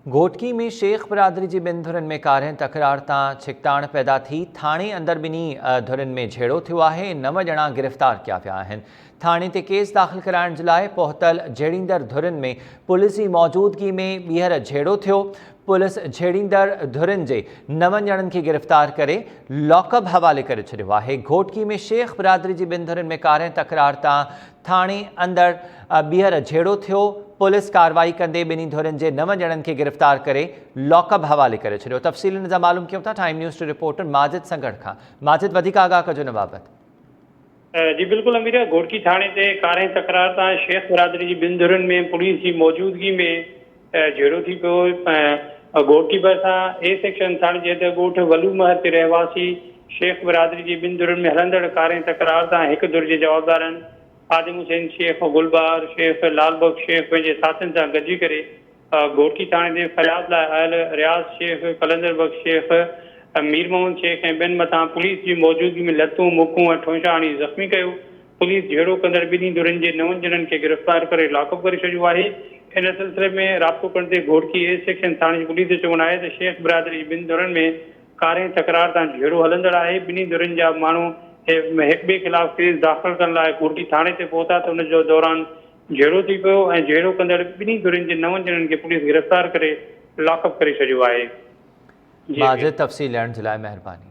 घोटकी में शेख बरादरी जी ॿिनि धुरनि में कारें तकरार तां छिकताण पैदा थी थाणे अंदर ॿिन्ही धुरनि में झेड़ो थियो आहे। 9 ॼणा गिरफ़्तार किया विया आहिनि। थाणे ते केस दाख़िल कराइण जे लाइ पहुतल झेड़ींदड़ धुरनि में पुलिस जी मौजूदगी में ॿीहर झेड़ो थियो। पुलिस झेड़ींदड़ धुरनि जे 9 ॼणनि खे गिरफ़्तार करे लॉकअप हवाले करे छॾियो आहे। घोटकी में शेख बरादरी जी ॿिनि धुरनि में कारें तकरार तां थाणे अंदर ॿीहर झेड़ो थियो। पुलिस कार्रवाई कंदे ॿिन्ही धुरनि जे 9 ॼणनि खे गिरफ़्तार करे लॉकअप हवाले करे छॾियो। तफ़सील हिन जा मालूम कयूं था टाइम न्यूज़ रिपोर्टर माजिद संगड़ खां। माजिद, वधीक आगाह कजो हिन बाबति। जी बिल्कुल अमीर, घोटकी थाने से कारें तकरार तां शेख बरादरी जी ॿिनि धुरनि में पुलिस की मौजूदगी में झेड़ो थी पियो। घोटकी भरिसां ए सेक्शन थाने जे ॻोठ वलू महर ते रहवासी शेख बरादरी जी ॿिनि धुरनि में हलंदड़ कारें तकरार तां हिकु धुर जे जवाबदारनि आदिम हुसैन शेख गुलबार शेख लालबख्श शेख पंहिंजे साथियुनि सां गॾिजी करे घोटकी थाने जे फरियाद लाइ आयल रियाज़ शेख कलंदर बख्श शेख मीर मोहम्मद शेख ऐं ॿियनि मथां पुलिस की मौजूदगी में लतूं मुकूं ऐं ठोंशा हणी ज़ख़्मी कयो। पुलिस झेड़ो कंदड़ ॿिन्ही धुरनि जे 9 ॼणनि खे गिरफ़्तार करे लॉकअप करे छॾियो आहे। इन सिलसिले में राब्तो कंदे Ghotki A section Thane ji police जो चवणु आहे त शेख बरादरी ॿिनि धुरनि में कारें तकरार तां झेड़ो हलंदड़ आहे। ॿिन्ही धुरनि जा माण्हू हिक ॿिए ख़िलाफ़ केस दाख़िल करण लाइ घोटकी थाणे ते पहुता त उन जो दौरान झेड़ो थी पियो ऐं झेड़ो कंदड़ ॿिन्ही धुरनि जे 9 ॼणनि खे पुलिस गिरफ़्तार करे लॉकअप करे छॾियो आहे। माजिद, तफ़सील ॾियण जे लाइ महिरबानी।